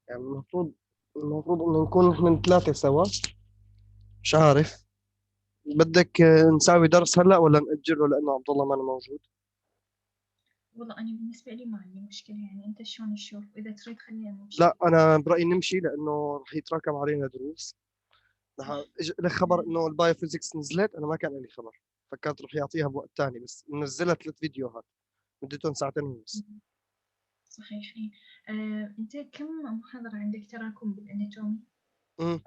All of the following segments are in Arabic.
يعني المفروض انه نكون نحن ثلاثة سوا. مش عارف، بدك نساوي درس هلا ولا نأجله لأنه عبد الله ما أنا موجود؟ والله أنا بالنسبة لي ما عندي مشكلة، يعني أنت شلون تشوف؟ إذا تريد خلينا نمشي. لا أنا برأيي نمشي لأنه رح يتراكم علينا دروس. صح. إجا لك خبر إنه البايوفيزيكس نزلت، أنا ما كان لي خبر. فكرت رح يعطيها بوقت ثاني، بس منزلها 3 فيديوهات مدتهم ساعتين ونص. صحيح إيه. أنت كم محاضرة عندك تراكم بالأناتومي؟ امم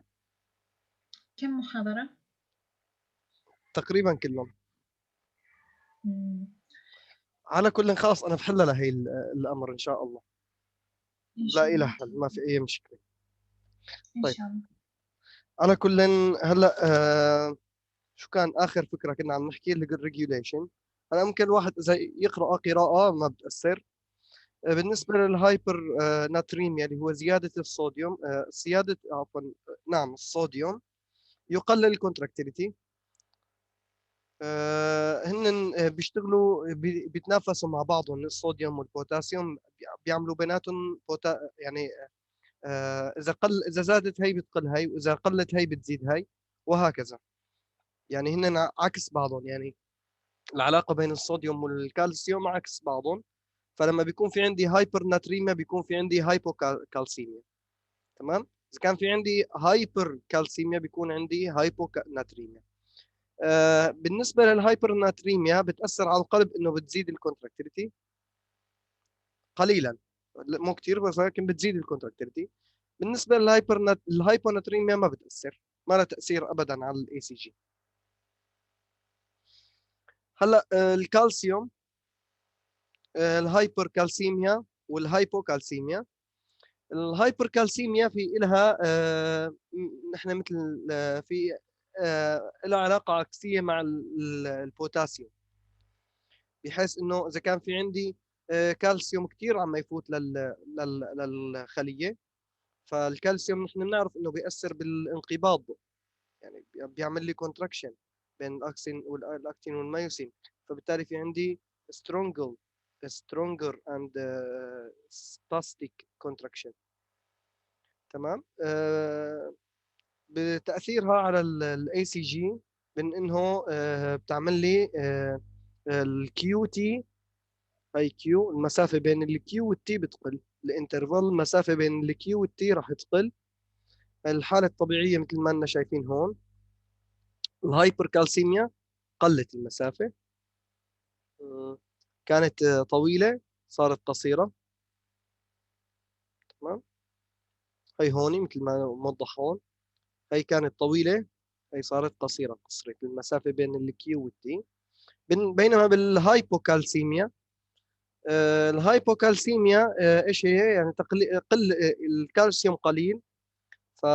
كم محاضرة؟ تقريبا كلهم. مم. على كل خلاص أنا بحلها لهي الأمر إن شاء الله. إن لا شاء إله الله حل، بإذن ما في الله. أي مشكلة. إن طيب، شاء الله. على كل هلا شو كان آخر فكرة كنا عم نحكي؟ الريجوليشن. هلا ممكن الواحد إذا يقرأ قراءة ما بتأثر. بالنسبة للهايبر ناتريميا اللي هو زيادة الصوديوم، زيادة عفوا نعم الصوديوم يقلل الكونتراكتيليتي. هن بيشتغلوا بيتنافسوا مع بعضهم، الصوديوم والبوتاسيوم بيعملوا بيناتهم يعني إذا زادت هي بتقل هي، وإذا قلت هي بتزيد هي، وهكذا. يعني هن عكس بعضهم، يعني العلاقة بين الصوديوم والكالسيوم عكس بعضهم. فلما بيكون في عندي هايبر ناتريميا بيكون في عندي هايبوكالسيميا. تمام. اذا كان في عندي هايبر كالسيميا بيكون عندي هايبوناتريميا. بالنسبه للهايبر ناتريميا بتاثر على القلب انه بتزيد الكونتراكتيليتي قليلا، مو كثير بس لكن بتزيد الكونتراكتيليتي. بالنسبه الهايبوناتريميا ما بتاثر، ما لها تاثير ابدا على الاي سي جي. هلا الكالسيوم، الهايبر كالسيميا والهايبوكالسيميا. الهايبر كالسيميا في إلها نحن مثل في لها علاقة عكسية مع البوتاسيوم، بحيث انه اذا كان في عندي كالسيوم كثير عم يفوت للخلية، فالكالسيوم نحن بنعرف انه بيأثر بالانقباض، يعني بيعمل لي كونتراكشن بين الاكتين والمايوسين. فبالتالي في عندي stronger and spastic contraction. تمام. بتاثيرها على الاي سي جي بان انه بتعمل لي الكيو تي. هاي كيو، المسافه بين الكيو والتي بتقل، الانترفال المسافه بين الكيو والتي راح تقل. الحاله الطبيعيه مثل ما لنا شايفين هون. الهايبر كالسيميا قلت المسافه، كانت طويله صارت قصيره. تمام. هي هون مثل ما موضح هون، هي كانت طويله، هي صارت قصيره، قصرت المسافه بين الكيو والتي. بينما بالهايبوكالسيميا، الهايبوكالسيميا ايش هي؟ يعني قل الكالسيوم قليل، ف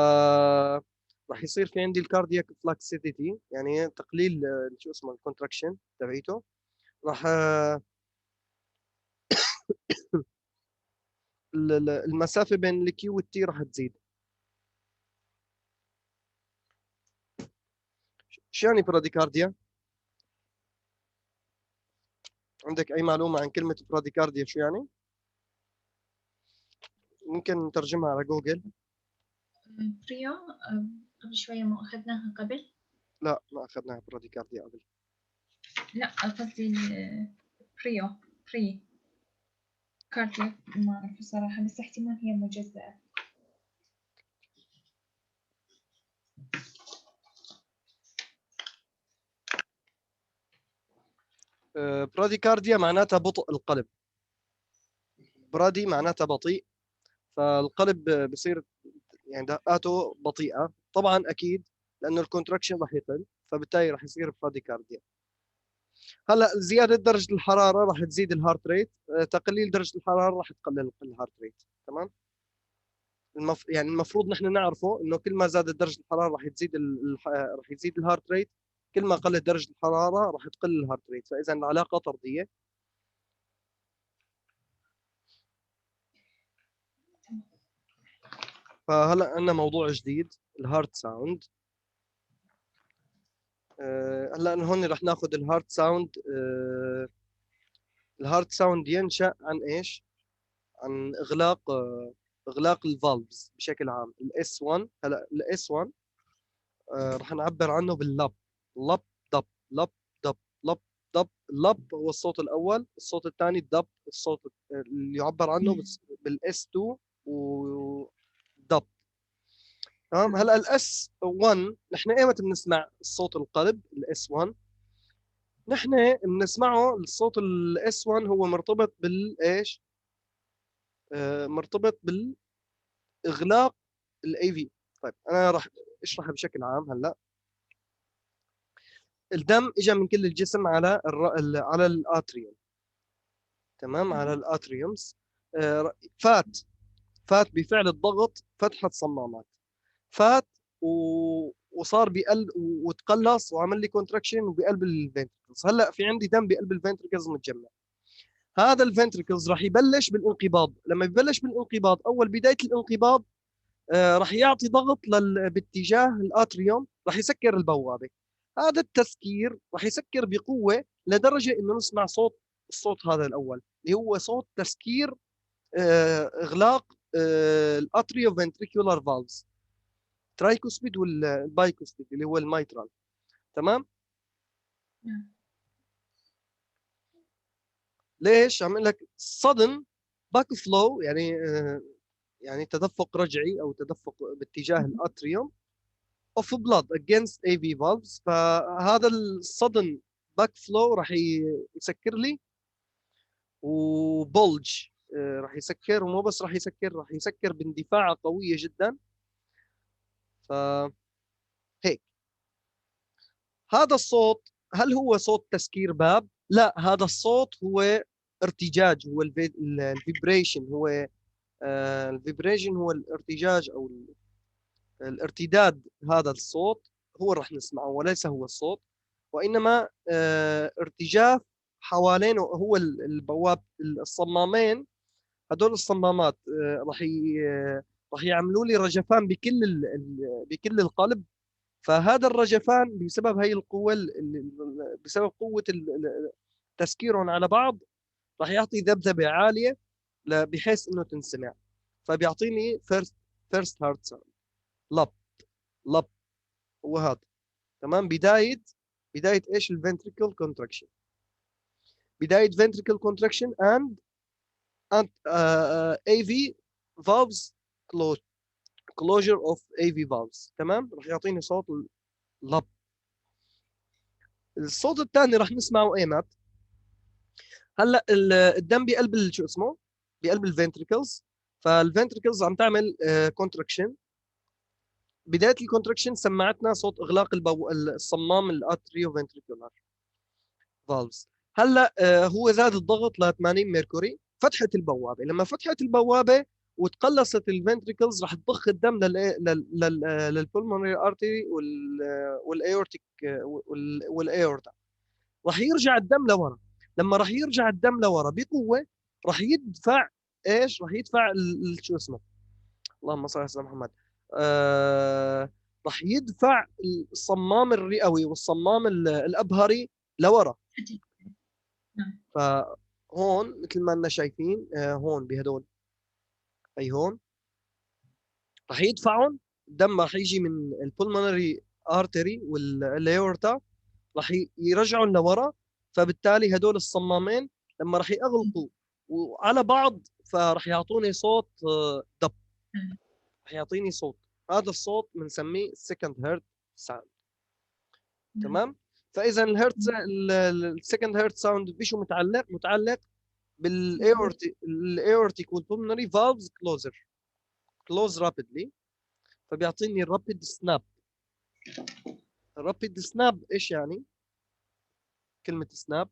راح يصير في عندي الكاردياك فلاكسيتي، يعني تقليل شو اسمه الكونتراكشن تبعيته. راح المسافه بين الكيو والتي راح تزيد. شو يعني براديكارديا؟ عندك اي معلومه عن كلمه براديكارديا شو يعني؟ ممكن نترجمها على جوجل. بريو. قبل شوية ما أخذناها قبل. لا ما اخذناها براديكارديا قبل. لا قصدي بريو. بري كارديو، ما أعرف الصراحة، بس احتمال هي مجزأة. براديكارديا معناتها بطء القلب. برادي معناتها بطيء، فالقلب بصير يعني دقاته بطيئه طبعا اكيد، لانه الكونتراكشن راح يقل، فبالتالي راح يصير براديكارديا. هلا زياده درجه الحراره راح تزيد الهارت ريت، تقليل درجه الحراره راح تقلل الهارت ريت. تمام. يعني المفروض نحن نعرفه انه كل ما زادت درجه الحراره راح تزيد راح يزيد الهارت ريت، كل ما قلت درجه الحراره راح تقل الهارت ريت، فاذا العلاقه طرديه. فهلا عندنا موضوع جديد، الهارت ساوند. هلا هون رح ناخذ الهارت ساوند. الهارت ساوند ينشأ عن ايش؟ عن اغلاق اغلاق الفالفز بشكل عام. الاس 1 هلا الاس 1 راح نعبر عنه باللب. لب دب لب دب لب دب. اللب هو الصوت الاول، الصوت الثاني الدب، الصوت اللي يعبر عنه بالاس 2 ودب. تمام. هلا الاس 1 نحن ايمتى بنسمع الصوت القلب الاس 1؟ نحن بنسمعه الصوت الاس 1 هو مرتبط بالايش؟ مرتبط بالاغلاق الاي في. طيب انا راح اشرح بشكل عام. هلا الدم اجى من كل الجسم على على الاتريوم. تمام. على الاتريومز. فات بفعل الضغط فتحت صمامات. فات وصار بقلب وتقلص وعمل لي كونتراكشن وبقلب الفنتركلز. هلا في عندي دم بقلب الفنتركلز متجمع. هذا الفنتركلز راح يبلش بالانقباض. لما يبلش بالانقباض، اول بدايه الانقباض راح يعطي ضغط باتجاه الاتريوم، راح يسكر البوابه. هذا التسكير راح يسكر بقوه لدرجه انه نسمع صوت. الصوت هذا الاول اللي هو صوت تسكير اغلاق الاتريو فنتريكولار فالفز، ترايكوسبيد والبايكوسبيد اللي هو الميترال. تمام. ليش عم اقول لك sudden back flow يعني تدفق رجعي او تدفق باتجاه الاتريوم of blood against AV valves. فهذا الصدن باك فلو راح يسكر لي وبولج راح يسكر. ومو بس راح يسكر باندفاعه قويه جدا. فهيك هذا الصوت هل هو صوت تسكير باب؟ لا، هذا الصوت هو ارتجاج. هو الفيبريشن. هو الفيبريشن هو الارتجاج او الارتداد. هذا الصوت هو اللي راح نسمعه وليس هو الصوت، وانما ارتجاف حوالينه. هو البواب الصمامين هدول الصمامات راح يعملوا لي رجفان بكل القلب. فهذا الرجفان بسبب هي القوه بسبب قوه تسكيرهم على بعض راح يعطي ذبذبه عاليه بحيث انه تنسمع. فبيعطيني فيرست هارت ساوند. لب لب. هو هذا. تمام. بدايه ايش؟ الفنتريكل كونتراكشن. بدايه ventricle contraction and AV valves closure of AV valves. تمام. راح يعطيني صوت اللب. الصوت الثاني راح نسمعه ايمت؟ هلا الدم بقلب شو اسمه؟ بقلب الفنتريكلز. فالفنتريكلز عم تعمل كونتراكشن. بدايه الكونتراكشن سمعتنا صوت اغلاق الصمام الاتريو فنتريكولار فالفز. هلا هو زاد الضغط ل 80 ميركوري، فتحت البوابه. لما فتحت البوابه وتقلصت الفنتريكلز راح تضخ الدم للبلمونري ارتري والايورتيك والايورتا. راح يرجع الدم لورا. لما راح يرجع الدم لورا بقوه راح يدفع ايش؟ راح يدفع شو اسمه؟ اللهم صل على سيدنا محمد. راح يدفع الصمام الرئوي والصمام الابهري لورا. فهون مثل ما اننا شايفين هون بهدول اي هون راح يدفعهم. الدم راح يجي من البولمونري ارتري والايورتا، راح يرجعهم لورا. فبالتالي هدول الصمامين لما راح يغلقوا وعلى بعض فراح يعطوني صوت دب. راح يعطيني صوت. هذا الصوت بنسميه السكند هيرت ساوند. تمام. فاذا السكند هيرت ساوند بشو متعلق؟ متعلق بالايورتيك والبلمونري فالفز كلوز رابيدلي. فبيعطيني رابيد سناب. رابيد سناب ايش يعني؟ كلمة سناب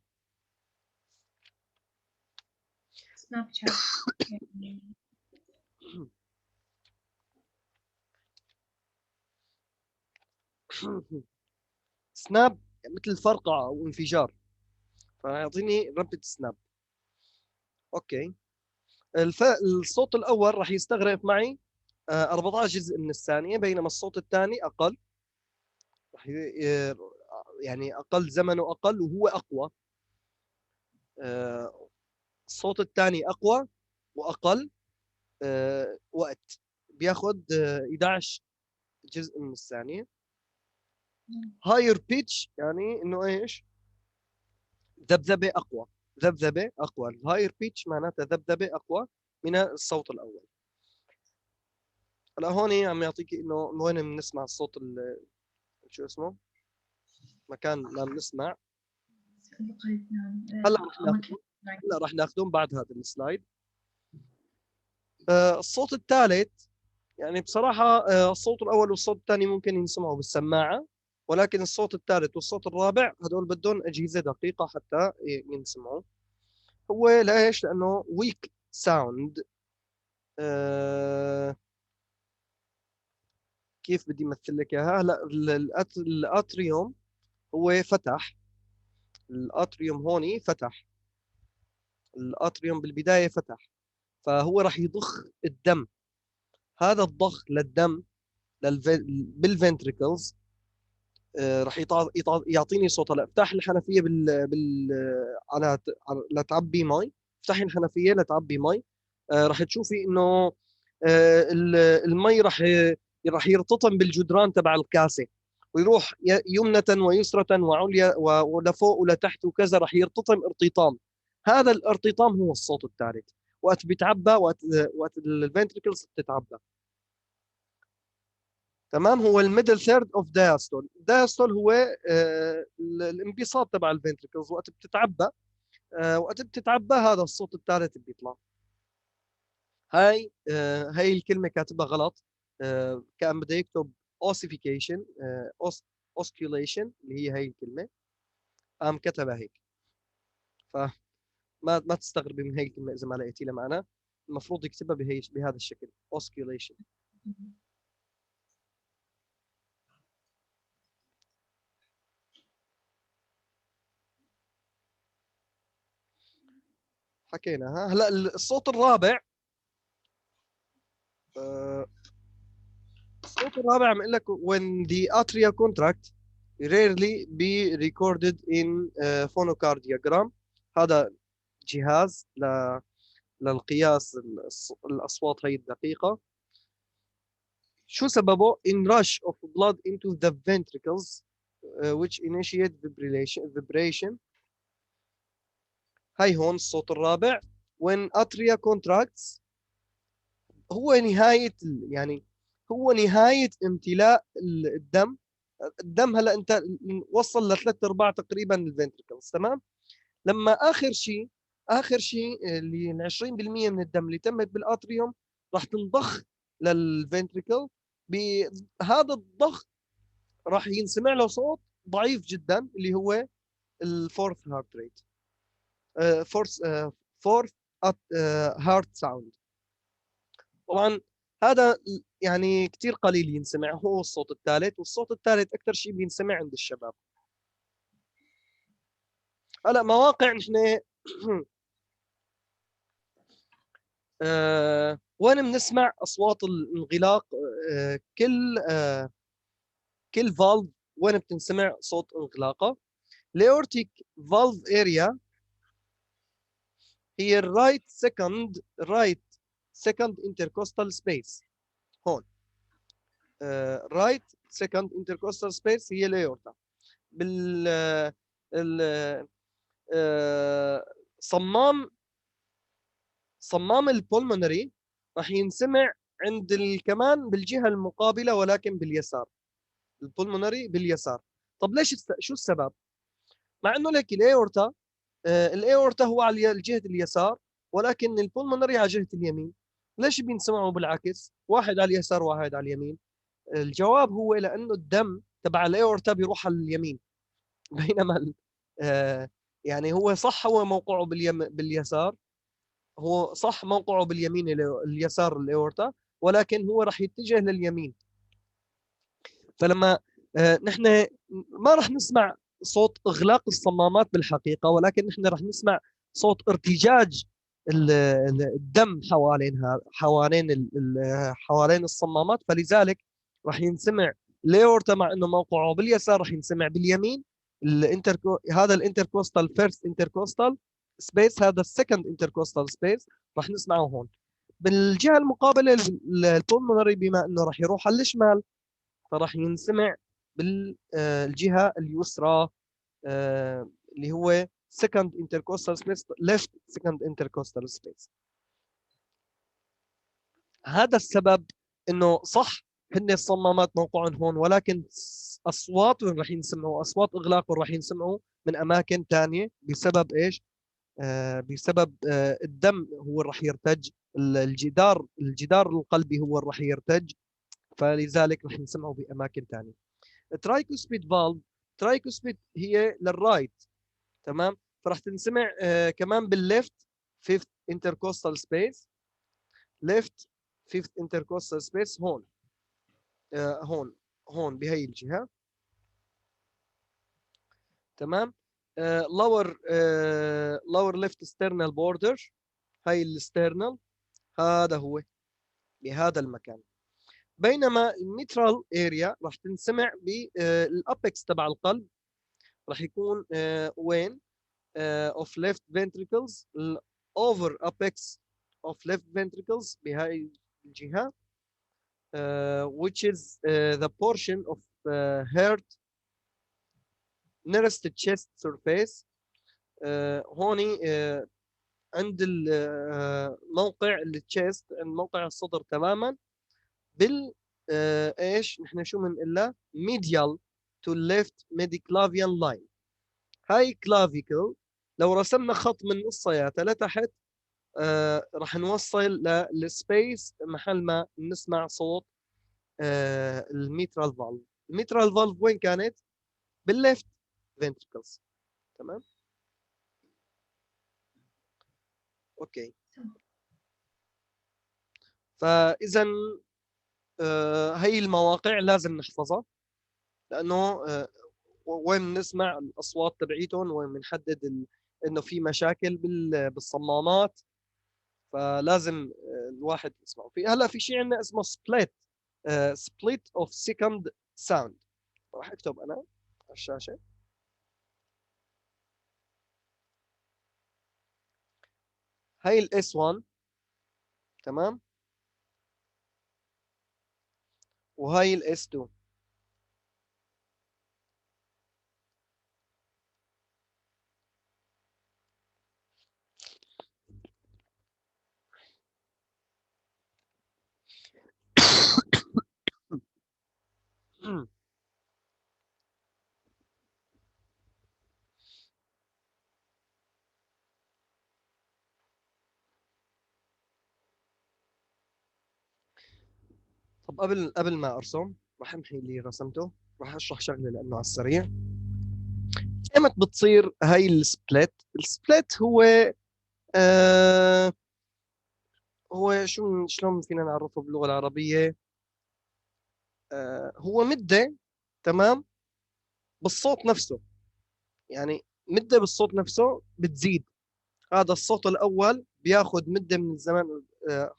سناب شات. سناب مثل فرقعة او انفجار. فيعطيني رابيد سناب. اوكي. الصوت الاول راح يستغرق معي 14 جزء من الثانية، بينما الصوت الثاني اقل. راح يعني اقل زمنه اقل وهو اقوى. الصوت الثاني اقوى واقل وقت، بياخذ 11 جزء من الثانيه. هاير بيتش يعني انه ايش؟ ذبذبه اقوى، ذبذبه اقوى. الهاير بيتش معناتها ذبذبه اقوى من الصوت الاول. هلا هون عم يعطيك انه وين بنسمع الصوت شو اسمه، مكان ما بنسمع. هلا رح ناخذهم، هلا رح ناخذهم بعد هذا السلايد. الصوت الثالث يعني بصراحة الصوت الأول والصوت الثاني ممكن ينسمعوا بالسماعة، ولكن الصوت الثالث والصوت الرابع هدول بدهم أجهزة دقيقة حتى ينسمعوا. هو ليش؟ لأنه weak sound. كيف بدي أمثل لك إياها؟ هلا الأتريوم هو فتح، الأتريوم هون فتح، الأتريوم بالبداية فتح، فهو راح يضخ الدم. هذا الضخ للدم بالفنتريكلز راح يعطيني صوت. هلا افتح الحنفيه لتعبي مي، افتحي الحنفيه لتعبي مي، راح تشوفي انه المي راح يرتطم بالجدران تبع الكاسه، ويروح يمنة ويسرة وعليا ولفوق ولتحت وكذا، راح يرتطم ارتطام. هذا الارتطام هو الصوت الثالث. وقت بيتعبى، وقت الفنتريكلز بتتعبى، تمام. هو الميدل ثيرد اوف دايستول. دايستول هو الانبساط تبع الفنتريكلز. وقت بتتعبى، وقت بتتعبى هذا الصوت الثالث بيطلع. هاي الكلمه كاتبها غلط. كان بده يكتب اوسيفيكيشن، اوسكيوليشن اللي هي هاي الكلمه، قام كتبها هيك. فما ما تستغربي من هاي الكلمه اذا ما لقيتي لها معنى. المفروض يكتبها بهذا الشكل، اوسكيوليشن. حكينا. هلا الصوت الرابع، الصوت الرابع عم اقول لك when the atria contract rarely be recorded in phonocardiogram. هذا جهاز للقياس الاصوات هي الدقيقه. شو سببه؟ in rush of blood into the ventricles which initiate vibration. هاي هون الصوت الرابع when atria contracts. هو نهايه يعني هو نهايه امتلاء الدم. الدم هلا انت وصل لثلاث ارباع تقريبا الفنتركلز، تمام. لما اخر شيء اللي 20% من الدم اللي تمت بالاتريوم راح تنضخ للفنتركل. بهذا الضخ راح ينسمع له صوت ضعيف جدا اللي هو الفورث هارت ريت، فورث هارت ساوند. طبعا هذا يعني كثير قليل ينسمع، هو الصوت الثالث. والصوت الثالث اكثر شيء بينسمع عند الشباب. هلا مواقع نحن وين بنسمع اصوات الانغلاق؟ كل فالف وين بتنسمع صوت انغلاقه؟ الاورتيك فالف اريا هي الرايت سكند انتركوستال سبيس. هون رايت سكند انتركوستال سبيس هي الاورتا. بال صمام البولمونري راح ينسمع عند كمان بالجهه المقابله ولكن باليسار. البولمونري باليسار. طب ليش شو السبب؟ مع انه لك الايورتا هو على الجهه اليسار، ولكن البولمونري على جهه اليمين. ليش بينسمعوا بالعكس؟ واحد على اليسار وواحد على اليمين. الجواب هو لانه الدم تبع الايورتا بيروح على اليمين، بينما يعني هو صح هو موقعه باليسار، هو صح موقعه باليمين اليسار الايورتا، ولكن هو راح يتجه لليمين. فلما نحن ما راح نسمع صوت اغلاق الصمامات بالحقيقه، ولكن نحن راح نسمع صوت ارتجاج الدم حوالين الصمامات. فلذلك راح ينسمع الايورتا مع انه موقعه باليسار راح ينسمع باليمين. هذا الانتركوستال فيرست انتركوستال سبيس، هذا السكند انتركوستال سبيس راح نسمعه هون. بالجهه المقابله البولمونري بما انه راح يروح على الشمال فراح ينسمع بالجهه اليسرى اللي هو second intercostal space left second intercostal space. هذا السبب انه صح هن الصمامات موقعهم هون، ولكن اصواتهم راح ينسمعوا، اصوات اغلاقهم راح ينسمعوا من اماكن ثانيه بسبب ايش؟ بسبب الدم هو راح يرتج، الجدار القلبي هو راح يرتج، فلذلك راح نسمعه باماكن ثانيه. ترايكوسبيد فالف، ترايكوسبيد هي للرايت، تمام؟ فراح تنسمع كمان بالليفت فيفث انتركوستال سبيس، ليفت فيفث انتركوستال سبيس هون، هون بهي الجهه، تمام؟ lower left sternal border، هاي السترنال، هذا هو بهذا المكان. بينما الميترال اريا راح تنسمع بالابكس تبع القلب، راح يكون وين؟ of left ventricles، over apex of left ventricles بهاي الجهة، which is the portion of heart nearest chest surface. هوني عند موقع التشيست، عند موقع الصدر تماما، بال ايش نحن شو بنقول medial to left midiclavian line. هاي كلافيكل لو رسمنا خط من نصياتها لتحت راح نوصل للسبيس محل ما نسمع صوت الميترال فالف. الميترال فالف وين كانت؟ بالليفت فنتركلز، تمام؟ اوكي. فاذا هي المواقع لازم نحفظها، لانه وين نسمع الاصوات تبعيتهم، وين بنحدد انه في مشاكل بالصمامات، فلازم الواحد يسمعه. هلا في شيء عندنا اسمه سبليت، سبليت اوف سكند ساوند. راح اكتب انا على الشاشه. هاي الاس 1، تمام؟ وهاي الاس 2. طب قبل ما ارسم راح امحي اللي رسمته، راح اشرح شغله لانه على السريع. ايمت بتصير هاي السبليت؟ السبليت هو آه هو شلون فينا نعرفه باللغه العربيه؟ هو مده، تمام؟ بالصوت نفسه، يعني مده بالصوت نفسه بتزيد. هذا الصوت الاول بياخذ مده من الزمان.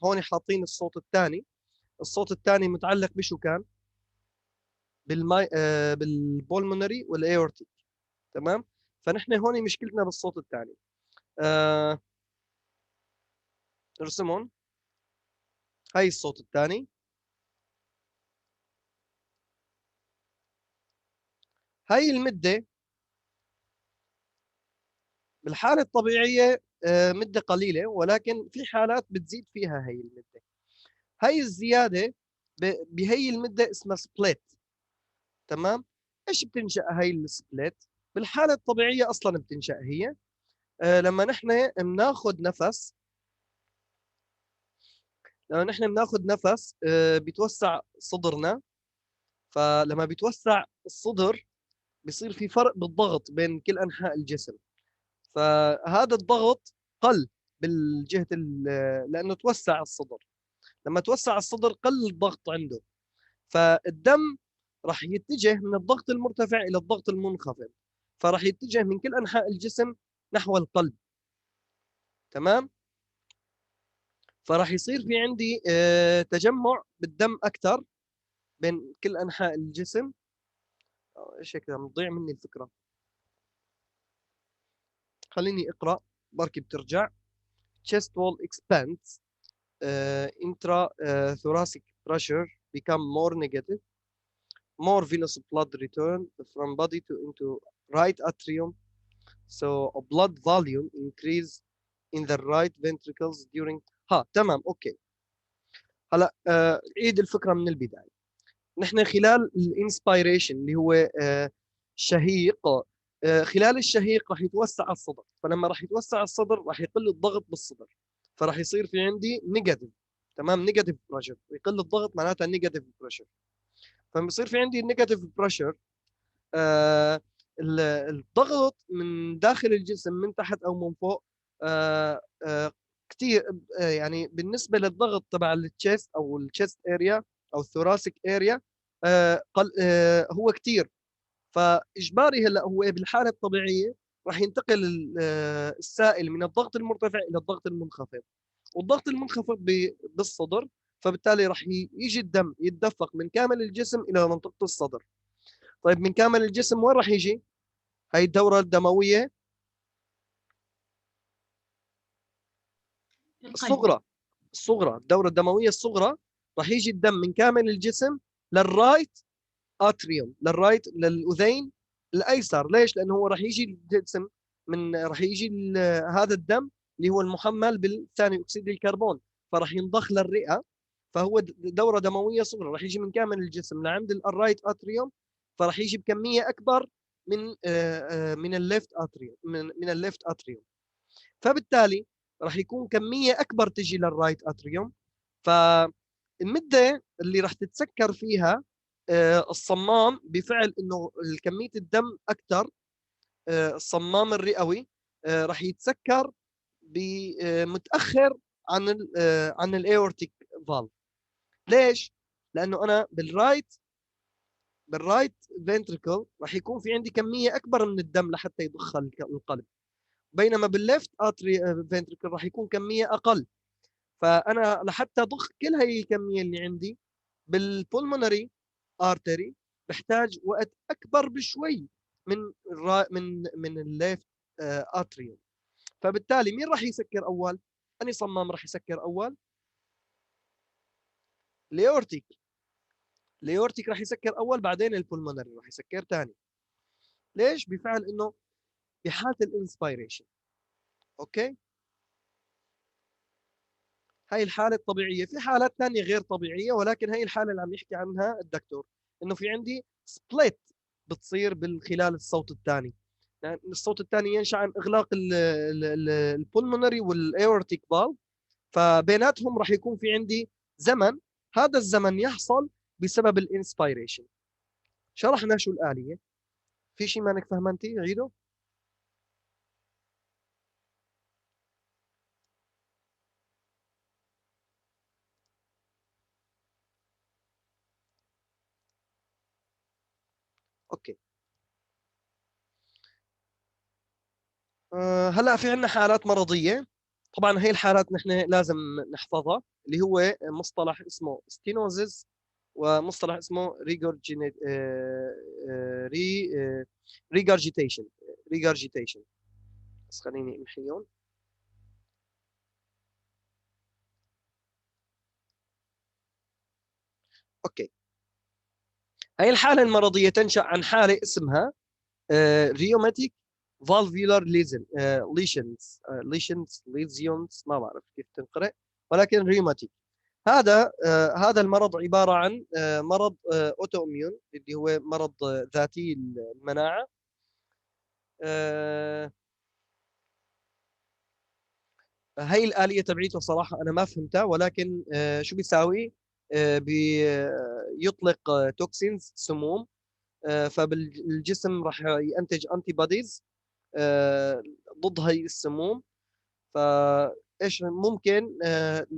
هون حاطين الصوت الثاني، الصوت الثاني متعلق بشو كان؟ بالبولمونري والايورتيك، تمام؟ فنحن هون مشكلتنا بالصوت الثاني. ارسمهم. هاي الصوت الثاني، هاي المده بالحاله الطبيعيه مده قليله، ولكن في حالات بتزيد فيها هاي المده. هاي الزياده بهي المده اسمها سبليت، تمام؟ ايش بتنشا هاي السبليت؟ بالحاله الطبيعيه اصلا بتنشا هي لما نحن بناخذ نفس، لما نحن بناخذ نفس بيتوسع صدرنا، فلما بيتوسع الصدر بيصير في فرق بالضغط بين كل انحاء الجسم، فهذا الضغط قل بالجهه لانه توسع الصدر. لما توسع الصدر قل الضغط عنده، فالدم راح يتجه من الضغط المرتفع الى الضغط المنخفض، فراح يتجه من كل انحاء الجسم نحو القلب، تمام؟ فراح يصير في عندي تجمع بالدم اكثر بين كل انحاء الجسم. ايش هيك عم تضيع مني الفكره، خليني اقرا بركي بترجع. chest wall expands intrathoracic pressure become more negative, more venous blood return from body to into right atrium, so blood volume increase in the right ventricles during. تمام اوكي. هلا عيد الفكره من البدايه. نحن خلال الانسبيريشن اللي هو شهيق، خلال الشهيق راح يتوسع الصدر، فلما راح يتوسع الصدر راح يقل الضغط بالصدر، فراح يصير في عندي نيجاتيف. تمام، نيجاتيف بريشر، يقل الضغط معناتها نيجاتيف بريشر. فلما يصير في عندي نيجاتيف بريشر، الضغط من داخل الجسم من تحت او من فوق كثير، يعني بالنسبه للضغط تبع التشيست او التشيست اريا او الثوراسيك اريا هو كثير. فاجباري هلا هو بالحاله الطبيعيه راح ينتقل السائل من الضغط المرتفع الى الضغط المنخفض، والضغط المنخفض بالصدر، فبالتالي راح يجي الدم يتدفق من كامل الجسم الى منطقه الصدر. طيب من كامل الجسم وين راح يجي؟ هاي الدوره الدمويه الصغرى، الدوره الدمويه الصغرى، راح يجي الدم من كامل الجسم للرايت اتريوم، للاذين الايسر. ليش؟ لانه هو راح يجي الجسم راح يجي هذا الدم اللي هو المحمل بالثاني اكسيد الكربون، فراح ينضخ للرئه، فهو دوره دمويه صغرى راح يجي من كامل الجسم لعند الرايت اتريوم، فراح يجي بكميه اكبر من الليفت اتريوم، من الليفت اتريوم، فبالتالي راح يكون كميه اكبر تجي للرايت اتريوم. فالمده اللي راح تتسكر فيها الصمام بفعل انه كميه الدم اكثر، الصمام الرئوي راح يتسكر متاخر عن الايورتيك فالف. ليش؟ لانه انا بالرايت فنتريكل راح يكون في عندي كميه اكبر من الدم لحتى يضخ القلب، بينما بالليفت فنتريكل راح يكون كميه اقل. فانا لحتى اضخ كل هي الكميه اللي عندي بالبولمونري ارتري بحتاج وقت اكبر بشوي من الليفت اتريوم. فبالتالي مين راح يسكر اول؟ اني صمام راح يسكر اول؟ الايورتيك. الايورتيك راح يسكر اول، بعدين البولمونري راح يسكر ثاني. ليش؟ بفعل انه بحاله الانسبيريشن. اوكي، هاي الحاله الطبيعيه. في حالات ثانيه غير طبيعيه، ولكن هاي الحاله اللي عم يحكي عنها الدكتور، انه في عندي سبليت بتصير بالخلال الصوت الثاني. يعني الصوت الثاني ينشا عن اغلاق البولمونري والايورتيك فالف، فبيناتهم راح يكون في عندي زمن، هذا الزمن يحصل بسبب الانسبيريشن. شرحنا شو الآلية. في شيء مانك فهمتي؟ عيده. اوكي. هلا في عندنا حالات مرضيه، طبعا هي الحالات نحن لازم نحفظها، اللي هو مصطلح اسمه ستينوزيس ومصطلح اسمه ريجارجيتيشن. بس خليني امحيهم. اوكي، هي الحاله المرضيه تنشا عن حاله اسمها ريوماتيك فالفيولار ليشنز ما بعرف كيف تنقرأ، ولكن ريوماتيك. هذا المرض عباره عن مرض اوتو اميون، اللي هو مرض ذاتي المناعه. هي الآلية تبعيته صراحة أنا ما فهمتها، ولكن شو بيساوي؟ بيطلق توكسينز، سموم، فبالجسم راح ينتج انتي بوديز ضد هي السموم. فايش ممكن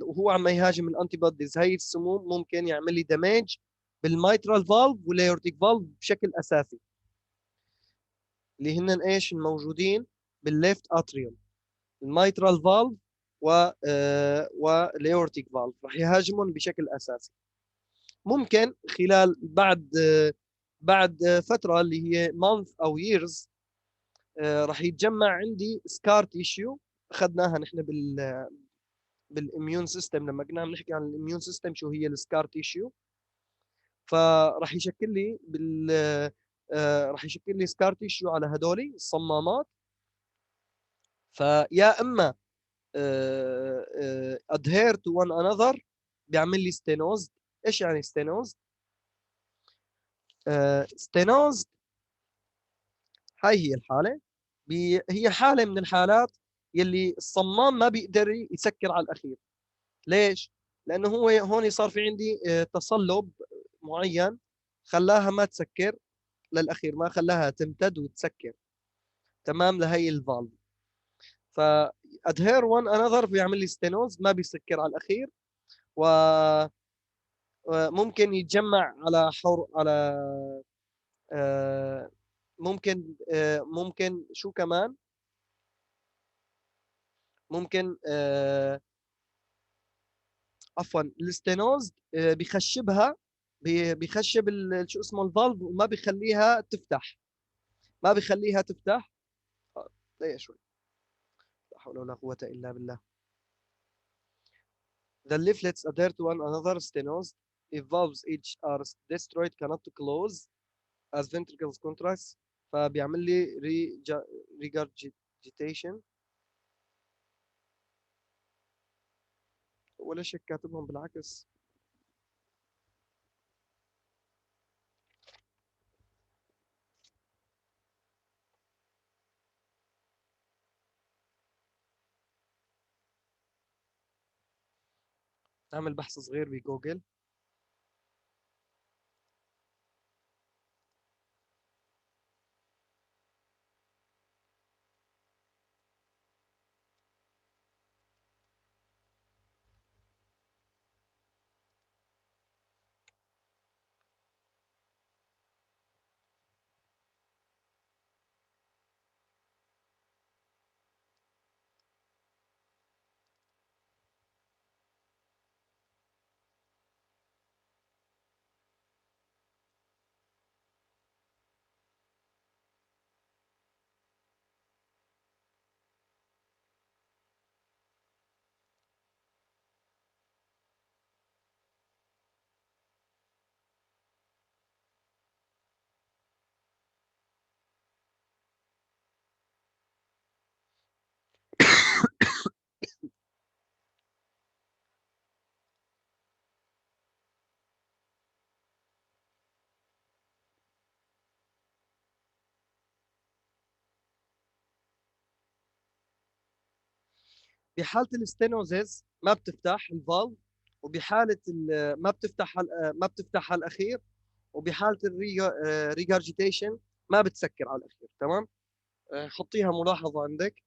وهو عم يهاجم الانتي بوديز هي السموم، ممكن يعمل لي دامج بالميترال فالف والايورتيك فالف بشكل اساسي، اللي هن ايش الموجودين بالليفت اتريوم، الميترال فالف والايورتيك فالف راح يهاجمون بشكل اساسي. ممكن خلال بعد فتره اللي هي مانث او ييرز راح يتجمع عندي سكار تيشيو، اخذناها نحن بالاميون سيستم. لما كنا عم نحكي عن الاميون سيستم شو هي السكار تيشيو، فراح يشكل لي راح يشكل لي سكار تيشيو على هدول الصمامات. فيا اما adhere to one another بيعمل لي ستينوز. ايش يعني ستينوز؟ ستينوز هاي هي الحاله، هي حاله من الحالات يلي الصمام ما بيقدر يسكر على الاخير. ليش؟ لانه هو هون صار في عندي تصلب معين خلاها ما تسكر للاخير، ما خلاها تمتد وتسكر تمام لهي الفالف. ف adhere one another بيعمل لي ستينوز، ما بيسكر على الاخير، وممكن يتجمع على على ممكن شو كمان، ممكن عفوا الستينوز بيخشبها، بيخشب شو اسمه الفالف وما بيخليها تفتح، ما بيخليها تفتح. دقيقة شوي، لا حول ولا قوة إلا بالله. The leaflets adhere to one another stenosis. If valves each are destroyed cannot close as ventricles contracts. فبيعمل لي regurgitation. ولا شيء كاتبهم بالعكس. اعمل بحث صغير بجوجل. بحالة الستينوزيز ما بتفتح الفالف، وبحالة ما بتفتح على الأخير، وبحالة الريجارجيتيشن ما بتسكر على الأخير. تمام. حطيها ملاحظة عندك.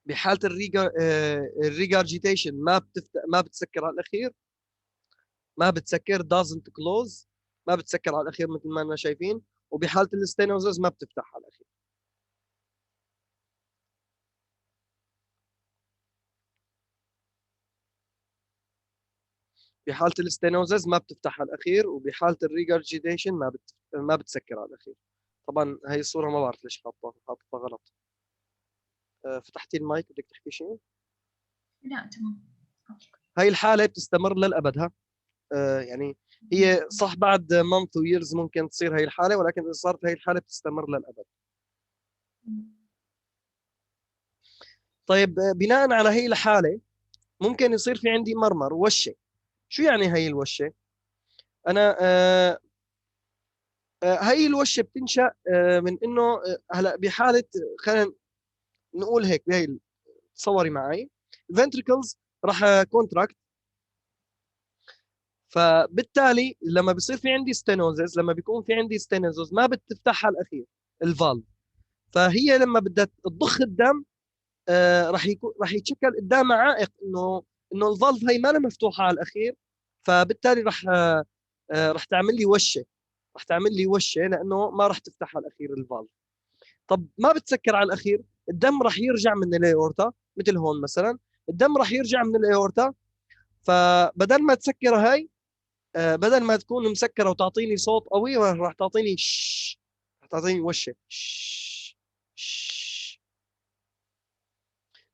بحالة الريجارجيتيشن ما بتسكر على الأخير، ما بتسكر doesn't close، ما بتسكر على الأخير مثل ما أنا شايفين. وبحالة الستينوزيز ما بتفتح على الأخير. بحالة الستينوزز ما بتفتح على الأخير، وبحالة الريجرجيتيشن ما بتسكر على الأخير. طبعا هي الصورة ما بعرف ليش حاططها غلط. فتحتي المايك بدك تحكي شيء؟ لا تمام. أوكي. هاي الحالة بتستمر للأبد. ها يعني هي صح بعد month ويرز ممكن تصير هاي الحالة، ولكن إذا صارت هاي الحالة بتستمر للأبد. طيب بناء على هي الحالة ممكن يصير في عندي مرمر وشة. شو يعني هاي الوشة؟ أنا هاي الوشة بتنشأ من إنه هلا بحالة، خلينا نقول هيك بهي، تصوري معي ventricles راح كونتراكت. فبالتالي لما بيصير في عندي ستينوزز، لما بيكون في عندي ستينوزز ما بتفتحها الاخير الفالف. فهي لما بدها تضخ الدم راح يتشكل قدامها عائق انه الفالف هي ما لها مفتوحه على الاخير. فبالتالي راح تعمل لي وشه، راح تعمل لي وشه لانه ما راح تفتح على الاخير الفالف. طب ما بتسكر على الاخير، الدم راح يرجع من الاورتا مثل هون مثلا، الدم راح يرجع من الاورتا. فبدل ما تسكر هاي بدل ما تكون مسكره وتعطيني صوت قوي راح تعطيني راح تعطيني وشه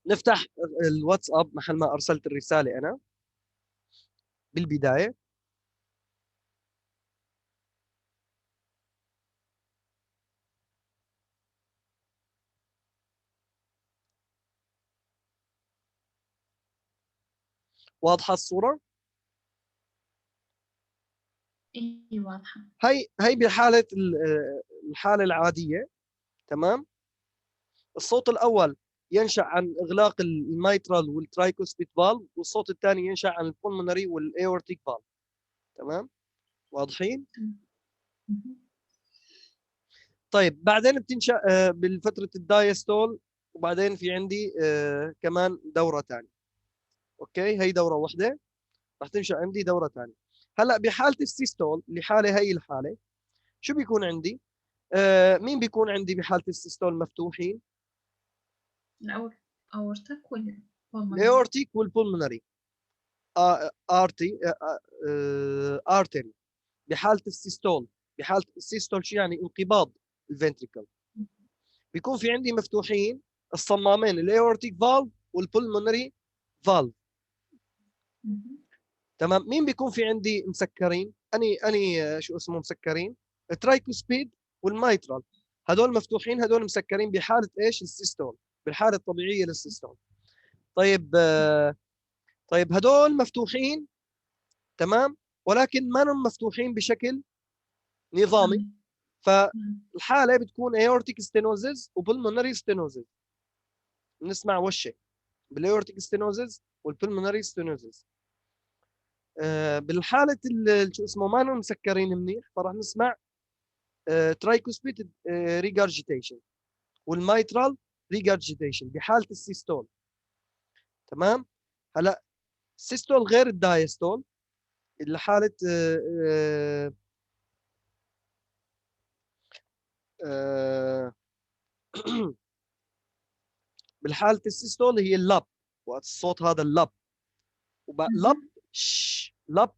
نفتح الواتساب محل ما ارسلت الرساله انا بالبدايه. واضحه الصوره؟ اي واضحة. هي بحاله الحاله العاديه. تمام. الصوت الاول ينشا عن اغلاق الميترال والترايكوسبيد فالف، والصوت الثاني ينشا عن البولمونري والايورتيك فالف. تمام، واضحين؟ طيب بعدين بتنشا بالفتره الدايستول، وبعدين في عندي كمان دوره ثانيه. اوكي، هي دوره واحده، رح تنشا عندي دوره ثانيه. هلا بحاله السيستول، لحاله هي الحاله شو بيكون عندي؟ مين بيكون عندي بحاله السيستول مفتوحين؟ الأورتك والبولمونري. الايورتيك والبولمونري ارتي ارتري. بحاله السيستول، بحاله السيستول شو يعني؟ انقباض الفنتريكل. بيكون في عندي مفتوحين الصمامين، الايورتيك فالف والبولمونري فالف. تمام. مين بيكون في عندي مسكرين؟ اني شو اسمه مسكرين؟ الترايكوسبيد والمايترال، هدول مفتوحين، هدول مسكرين بحاله ايش؟ السيستول، بالحاله الطبيعيه للسيستول. طيب طيب هدول مفتوحين، تمام، ولكن ما هم مفتوحين بشكل نظامي. فالحاله بتكون ايورتيك ستينوزز وبلمونري ستينوزز. بنسمع وشه بالايورتيك ستينوزز والبلمونري ستينوزز. بالحاله شو اسمه ما هم مسكرين منيح، فراح نسمع ترايكوسبيد ريجارجيتيشن والمايترال ريجارجيتيشن بحاله السيستول. تمام. هلا السيستول غير الدايستول. حاله بالحاله السيستول هي اللب، وقت الصوت هذا اللب، لب لب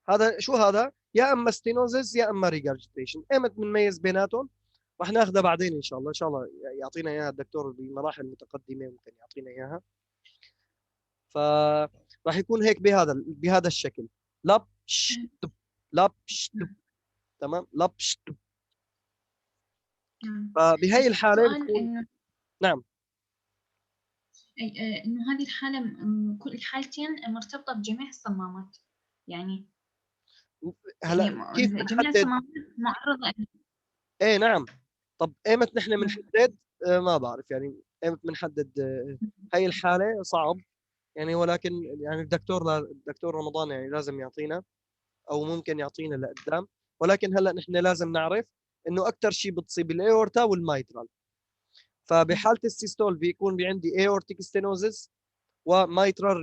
هذا شو هذا؟ يا اما ستينوزز يا اما ريجارجيتيشن. ايمت بنميز بيناتهم؟ رح ناخذها بعدين ان شاء الله، ان شاء الله يعطينا اياها الدكتور بمراحل متقدمه، ممكن يعطينا اياها. فراح يكون هيك بهذا الشكل، لب دب، لب دب. تمام، لب دب. فبهي الحاله سؤال بتكون إنه نعم. إنه هذه الحالة كل الحالتين مرتبطة بجميع الصمامات يعني. هلا كيف جميع بنحدد؟ الصمامات معرضة ايه نعم. طب ايمت نحن بنحدد؟ ما بعرف يعني ايمت بنحدد. هي الحاله صعب يعني، ولكن يعني الدكتور رمضان يعني لازم يعطينا، او ممكن يعطينا لقدام. ولكن هلا نحن لازم نعرف انه اكثر شيء بتصيب الايورتا والمايترال. فبحاله السيستول بيكون عندي ايورتيك ستينوزس ومايترال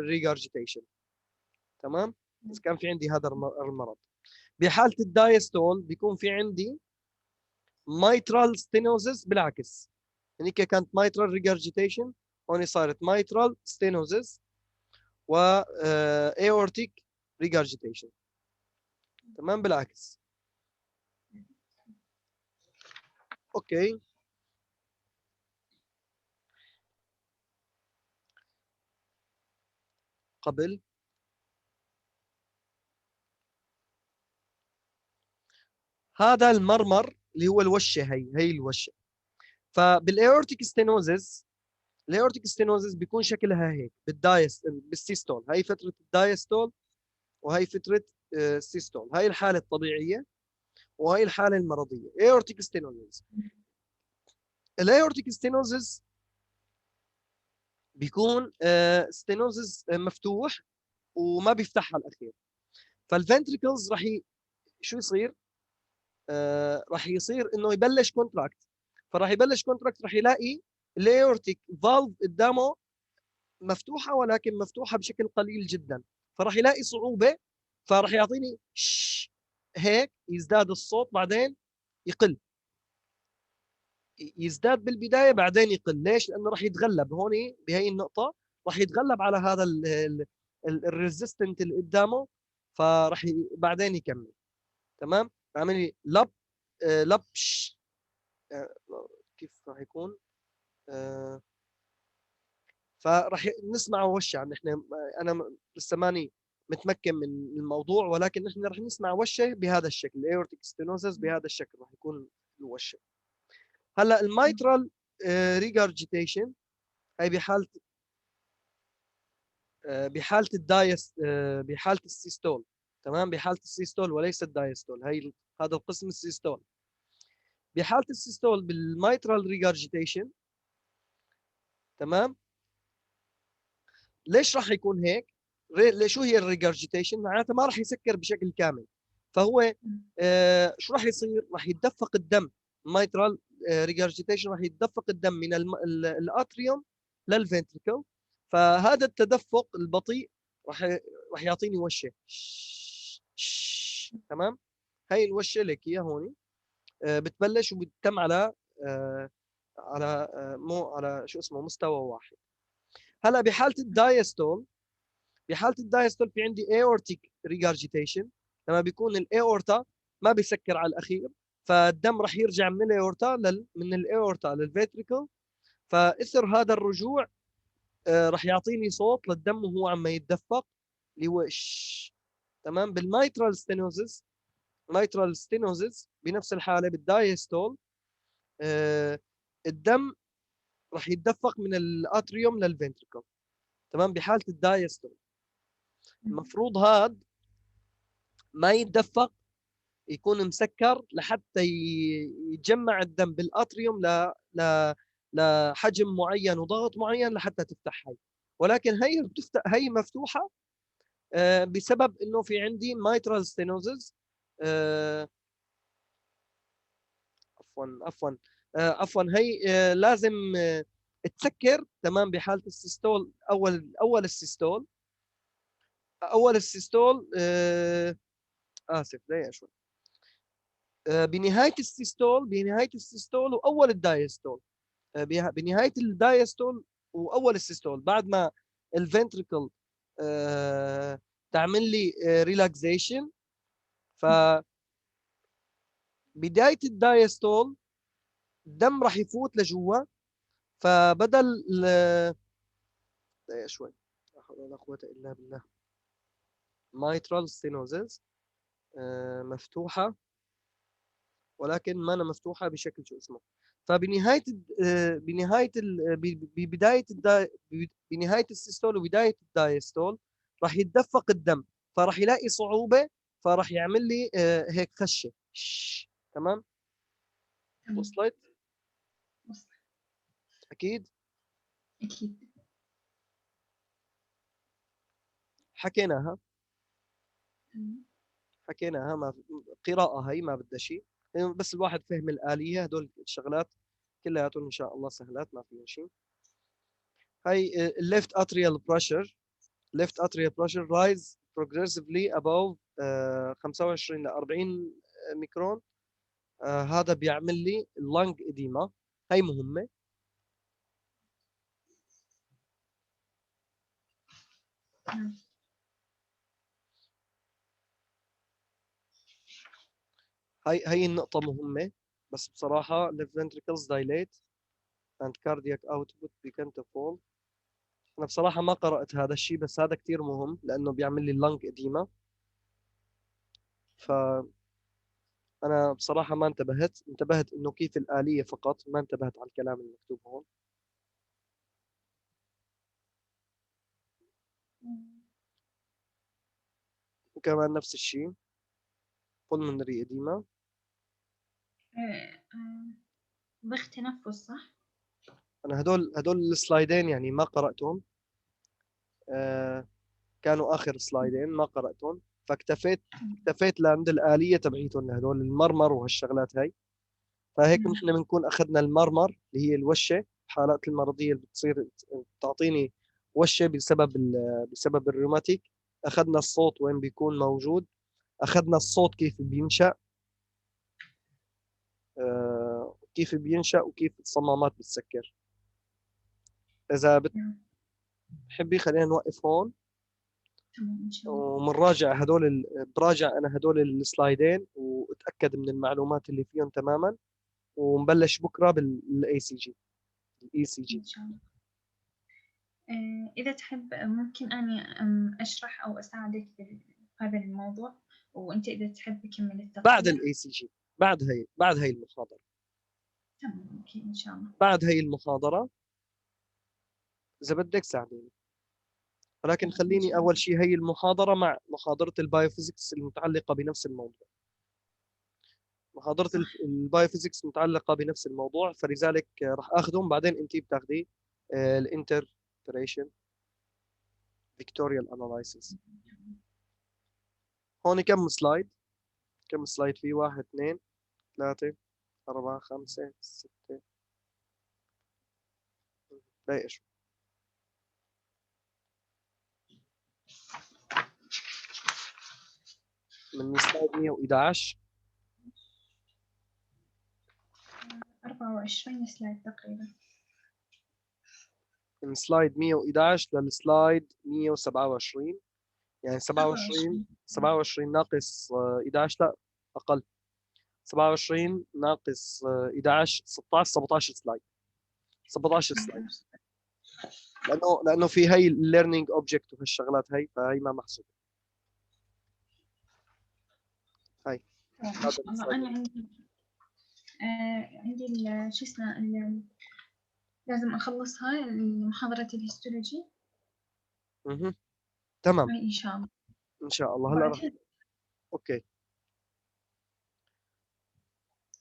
ريجارجيتيشن. تمام، اذا كان في عندي هذا المرض. بحاله الدايستول بيكون في عندي مايترال ستينوزس، بالعكس يعني كانت مايترال ريجارجيتيشن، هون صارت مايترال ستينوزس و ايورتيك ريجارجيتيشن. تمام، بالعكس. اوكي. قبل هذا المرمر اللي هو الوشه، هي الوشه. فبالايورتيك ستينوزس، الايورتيك ستينوزس بيكون شكلها هيك بالسيستول. هي فتره الدايستول وهي فتره السيستول. هي الحاله الطبيعيه وهي الحاله المرضيه، ايورتيك ستينوزس. الايورتيك ستينوزس بيكون ستينوزس مفتوح وما بيفتحها الاخير. فالفنتريكلز شو يصير؟ راح يصير انه يبلش كونتراكت. فراح يبلش كونتراكت، راح يلاقي الايورتيك فالف قدامه مفتوحه، ولكن مفتوحه بشكل قليل جدا. فراح يلاقي صعوبه، فراح يعطيني هيك، يزداد الصوت بعدين يقل، يزداد بالبدايه بعدين يقل. ليش؟ لانه راح يتغلب هون بهي النقطه، راح يتغلب على هذا الريزيستنت اللي قدامه، فراح بعدين يكمل. تمام. عامل لي لب لب كيف راح يكون؟ فراح نسمع وشه. يعني احنا انا لسه ماني متمكن من الموضوع، ولكن نحن راح نسمع وشه بهذا الشكل، الايورتيك ستينوزس بهذا الشكل راح يكون الوشه. هلا الميترال ريجارجيتيشن هي بحاله الدايس بحاله السيستول. تمام، بحاله السيستول وليس الدايستول. هذا القسم السيستول. بحاله السيستول بالميترال ريجارجيتيشن، تمام، ليش راح يكون هيك؟ شو هي الريجارجيتيشن؟ معناتها ما راح يسكر بشكل كامل. فهو شو راح يصير؟ راح يتدفق الدم. مايترال ريجارجيتيشن راح يتدفق الدم من الاتريوم للفنتريكل. فهذا التدفق البطيء راح يعطيني وشه. تمام. هاي الوشه لك اياها هون، بتبلش وبتتم على مو على شو اسمه مستوى واحد. هلا بحاله الدايستول في عندي ايورتيك ريجارجيتيشن. لما بيكون الايورتا ما بيسكر على الاخير، فالدم راح يرجع من الايورتا من الايورتا للفيتريكل. فاثر هذا الرجوع راح يعطيني صوت للدم وهو عم يتدفق اللي هو تمام. مايترال ستينوزس بنفس الحاله بالدايستول الدم راح يتدفق من الاتريوم للفنتريكل. تمام. بحاله الدايستول المفروض هذا ما يتدفق، يكون مسكر لحتى يتجمع الدم بالاتريوم لحجم معين وضغط معين لحتى تفتح هي. ولكن هي مفتوحه بسبب انه في عندي مايترال ستينوزز. عفوا هي لازم تسكر. تمام. بحاله السيستول اول السيستول اسف دقيقه شوي. بنهايه السيستول واول الدايستول. بنهايه الدايستول واول السيستول بعد ما الفنتريكل تعمل لي ريلاكسيشن. ف بدايه الدايستول الدم راح يفوت لجوا. فبدل شوي، لا حول ولا قوه الا بالله. مايترال ستينوزز مفتوحه، ولكن ما أنا مفتوحه بشكل شو اسمه. فبنهايه بنهايه السيستول وبدايه الدايستول راح يتدفق الدم، فراح يلاقي صعوبه، فراح يعمل لي هيك خشه. تمام. وصلت؟ اكيد أكيد. حكيناها. تمام. ما قراءه هي ما بدها شيء، بس الواحد فهم الآلية. هدول الشغلات كلياتهم إن شاء الله سهلات ما فيها شيء. هاي left atrial pressure rise progressively above 25 ل 40 ميكرون. هذا بيعمل لي اللنج إديما. هاي مهمة. هاي النقطة مهمة. بس بصراحة left ventricles dilate and cardiac output begin to fall. أنا بصراحة ما قرأت هذا الشيء، بس هذا كتير مهم لأنه بيعمل لي اللنج إديما. ف أنا بصراحة ما انتبهت إنه كيف الآلية فقط، ما انتبهت على الكلام المكتوب هون. وكمان نفس الشيء pulmonary edema. ضغط تنفس صح؟ أنا هدول السلايدين يعني ما قرأتهم. كانوا آخر سلايدين ما قرأتهم، فاكتفيت لعند الآلية تبعيتهم هدول المرمر وهالشغلات هاي. فهيك نحن بنكون أخذنا المرمر اللي هي الوشة. الحالات المرضية اللي بتصير تعطيني وشة بسبب الروماتيك. أخذنا الصوت وين بيكون موجود. أخذنا الصوت كيف بينشأ، وكيف الصمامات بتسكر. إذا بتحبي خلينا نوقف هون تمام إن شاء الله. براجع أنا هدول السلايدين وأتأكد من المعلومات اللي فيهم تماما، ونبلش بكرة بالاي سي جي. إن شاء الله. إذا تحب ممكن أني أشرح أو أساعدك بهذا الموضوع، وأنت إذا تحب كمل التغطية. بعد الاي سي جي، بعد هي المحاضرة. تمام أوكي إن شاء الله. بعد هي المحاضرة إذا بدك ساعديني، ولكن خليني أول شيء هي المحاضرة مع محاضرة البايوفيزيكس المتعلقة بنفس الموضوع. محاضرة البايوفيزيكس متعلقة بنفس الموضوع، فلذلك راح أخذهم، بعدين أنت بتاخذي الانتربريشن فيكتوريال أناليسيس. هون كم سلايد؟ كم سلايد فيه؟ 1 2 3 4 5 6 دقيقة شو. من سلايد 111 24 سلايد تقريبا. من سلايد 111 للسلايد 127، يعني 27 ناقص 11، لا أقل، 27 ناقص 11 16 17 سلايد. 17 سلايد، لانه في هي الليرنينج اوبجكت وهالشغلات هي، فهي ما محسوبه. هاي انا عندي شو اسمه لازم اخلصها محاضرة الهيستولوجي. تمام ان شاء الله. ان شاء الله. هلا اوكي ان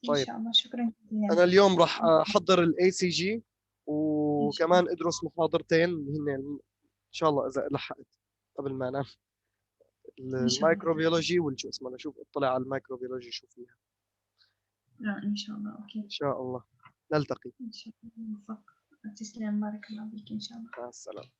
طيب. شاء الله. شكرا جزيلا. انا اليوم راح احضر الاي سي جي، وكمان ادرس محاضرتين هن ان شاء الله اذا لحقت قبل ما انام، الميكروبيولوجي والشو اسمه، اشوف اطلع على الميكروبيولوجي شو فيها. لا ان شاء الله. اوكي ان شاء الله نلتقي. ان شاء الله. موفق. تسلم. بارك الله فيك ان شاء الله. مع السلامه.